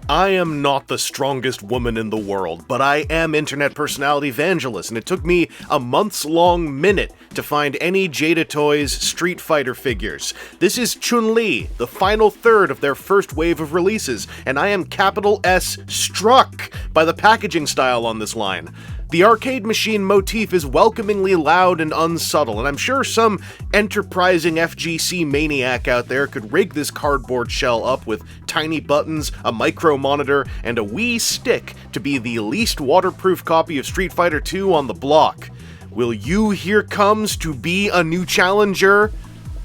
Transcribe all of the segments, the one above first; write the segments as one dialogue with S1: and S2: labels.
S1: I am not the strongest woman in the world, but I am internet personality Vangelus, and it took me a months-long minute to find any Jada Toys Street Fighter figures. This is Chun-Li, the final third of their first wave of releases, and I am capital S struck by the packaging style on this line. The arcade machine motif is welcomingly loud and unsubtle, and I'm sure some enterprising FGC maniac out there could rig this cardboard shell up with tiny buttons, a micro monitor, and a wee stick to be the least waterproof copy of Street Fighter 2 on the block. Will you here comes to be a new challenger?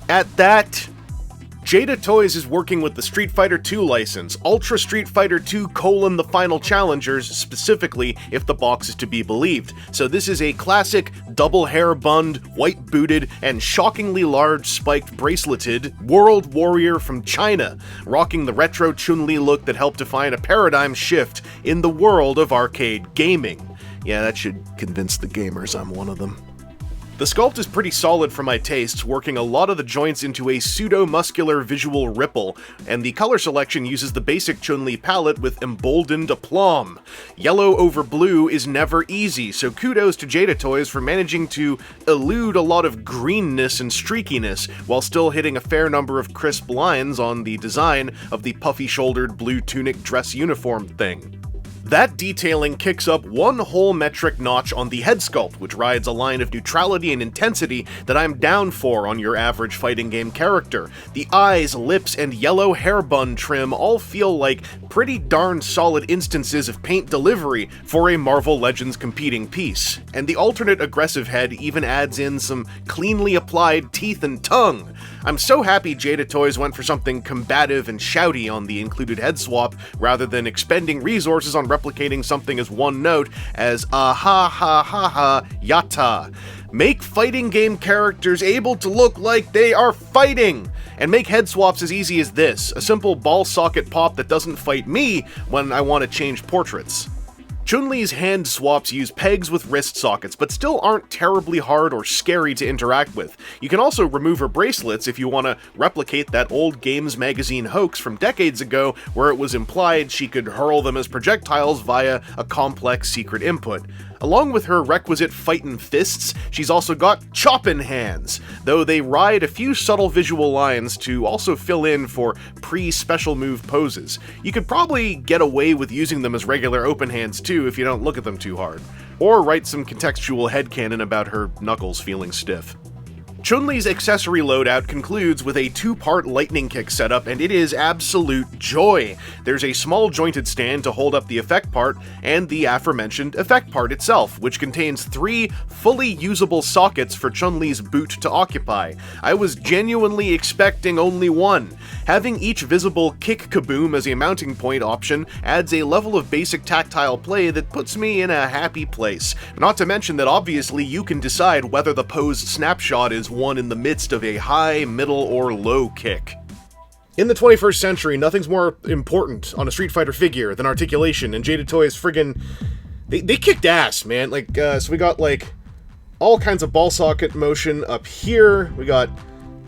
S1: At that, Jada Toys is working with the Street Fighter 2 license, Ultra Street Fighter 2: The Final Challengers, specifically if the box is to be believed. So this is a classic double hair bunned, white booted, and shockingly large spiked braceleted world warrior from China, rocking the retro Chun-Li look that helped define a paradigm shift in the world of arcade gaming. Yeah, that should convince the gamers I'm one of them. The sculpt is pretty solid for my tastes, working a lot of the joints into a pseudo-muscular visual ripple, and the color selection uses the basic Chun-Li palette with emboldened aplomb. Yellow over blue is never easy, so kudos to Jada Toys for managing to elude a lot of greenness and streakiness, while still hitting a fair number of crisp lines on the design of the puffy-shouldered blue tunic dress uniform thing. That detailing kicks up one whole metric notch on the head sculpt, which rides a line of neutrality and intensity that I'm down for on your average fighting game character. The eyes, lips, and yellow hair bun trim all feel like pretty darn solid instances of paint delivery for a Marvel Legends competing piece. And the alternate aggressive head even adds in some cleanly applied teeth and tongue. I'm so happy Jada Toys went for something combative and shouty on the included head swap, rather than expending resources on replicating something as one note as ah ha ha ha ha yatta. Make fighting game characters able to look like they are fighting! And make head swaps as easy as this, a simple ball socket pop that doesn't fight me when I want to change portraits. Chun-Li's hand swaps use pegs with wrist sockets, but still aren't terribly hard or scary to interact with. You can also remove her bracelets if you want to replicate that old Games Magazine hoax from decades ago where it was implied she could hurl them as projectiles via a complex secret input. Along with her requisite fightin' fists, she's also got choppin' hands, though they ride a few subtle visual lines to also fill in for pre-special move poses. You could probably get away with using them as regular open hands too if you don't look at them too hard, or write some contextual headcanon about her knuckles feeling stiff. Chun-Li's accessory loadout concludes with a two-part lightning kick setup, and it is absolute joy. There's a small jointed stand to hold up the effect part, and the aforementioned effect part itself, which contains 3 fully usable sockets for Chun-Li's boot to occupy. I was genuinely expecting only one. Having each visible kick kaboom as a mounting point option adds a level of basic tactile play that puts me in a happy place. Not to mention that obviously you can decide whether the posed snapshot is one in the midst of a high, middle, or low kick. In the 21st century, nothing's more important on a Street Fighter figure than articulation, and Jada Toys friggin' They kicked ass, man. So we got, all kinds of ball socket motion up here. We got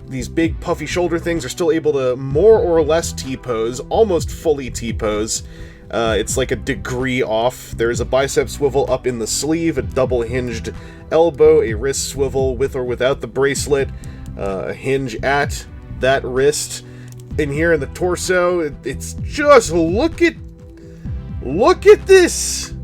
S1: these big puffy shoulder things are still able to more or less T-pose, almost fully T-pose. It's like a degree off. There's a bicep swivel up in the sleeve, a double hinged elbow, a wrist swivel with or without the bracelet, a hinge at that wrist. In here in the torso, it's just look at this!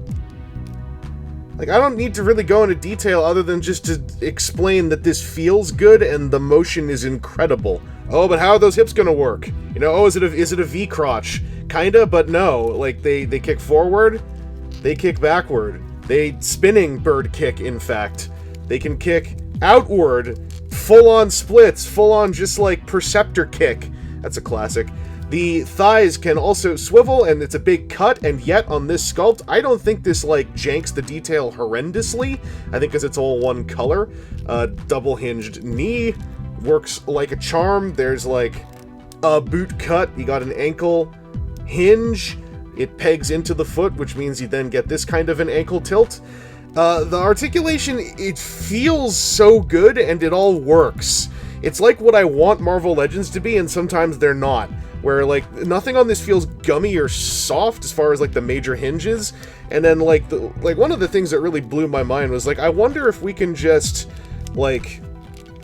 S1: I don't need to really go into detail other than just to explain that this feels good and the motion is incredible. Oh, but how are those hips gonna work? Is it a V crotch? Kinda, but no. They kick forward, they kick backward. They spinning bird kick, in fact. They can kick outward, full-on splits, full-on just perceptor kick. That's a classic. The thighs can also swivel, and it's a big cut, and yet on this sculpt, I don't think this janks the detail horrendously. I think because it's all one color. Double-hinged knee works like a charm. There's a boot cut. You got an ankle hinge. It pegs into the foot, which means you then get this kind of an ankle tilt. The articulation, it feels so good, and it all works. It's like what I want Marvel Legends to be, and sometimes they're not. Where, like, nothing on this feels gummy or soft as far as, like, the major hinges. And then, like, one of the things that really blew my mind was, like, I wonder if we can just, like,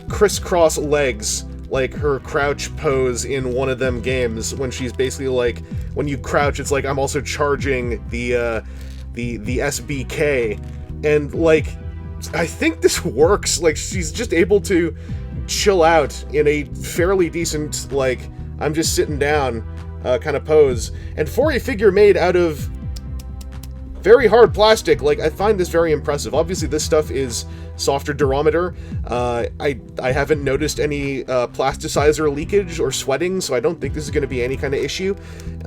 S1: crisscross legs, like her crouch pose in one of them games, when she's basically, like, when you crouch, it's like I'm also charging the SBK. And, like, I think this works. Like, she's just able to chill out in a fairly decent, like, I'm just sitting down kind of pose. And for a figure made out of very hard plastic, like, I find this very impressive. Obviously, this stuff is softer durometer. I haven't noticed any plasticizer leakage or sweating, so I don't think this is going to be any kind of issue.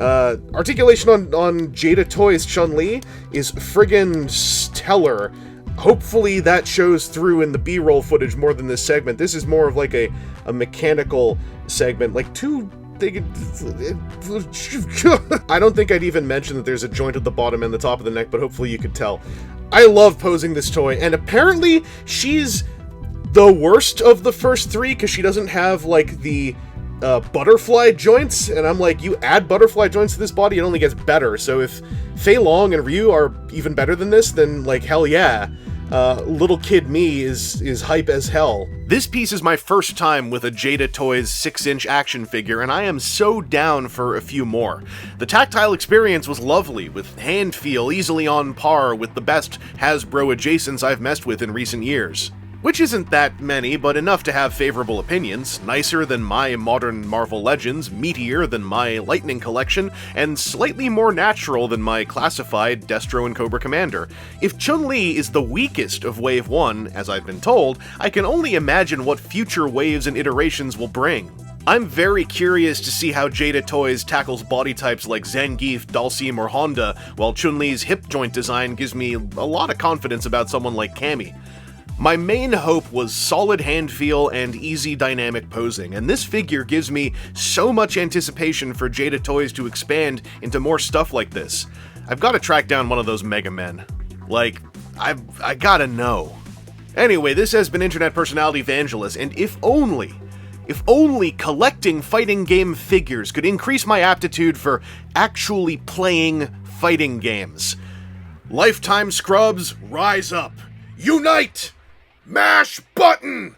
S1: Articulation on Jada Toys Chun-Li is friggin' stellar. Hopefully that shows through in the B-roll footage more than this segment. This is more of like a mechanical segment, like I don't think I'd even mention that there's a joint at the bottom and the top of the neck, but hopefully you could tell. I love posing this toy, and apparently she's the worst of the first three because she doesn't have, like, the butterfly joints, and I'm like, you add butterfly joints to this body, it only gets better. So if Fei Long and Ryu are even better than this, then, like, hell yeah. Little kid me is hype as hell. This piece is my first time with a Jada Toys 6-inch action figure, and I am so down for a few more. The tactile experience was lovely, with hand feel easily on par with the best Hasbro adjacents I've messed with in recent years. Which isn't that many, but enough to have favorable opinions, nicer than my modern Marvel Legends, meatier than my Lightning collection, and slightly more natural than my classified Destro and Cobra Commander. If Chun-Li is the weakest of Wave 1, as I've been told, I can only imagine what future waves and iterations will bring. I'm very curious to see how Jada Toys tackles body types like Zangief, Dhalsim, or Honda, while Chun-Li's hip joint design gives me a lot of confidence about someone like Cammy. My main hope was solid hand feel and easy dynamic posing, and this figure gives me so much anticipation for Jada Toys to expand into more stuff like this. I've got to track down one of those Mega Men. Like, I gotta know. Anyway, this has been Internet Personality Vangelus, and if only collecting fighting game figures could increase my aptitude for actually playing fighting games. Lifetime Scrubs, rise up! Unite! Mash button!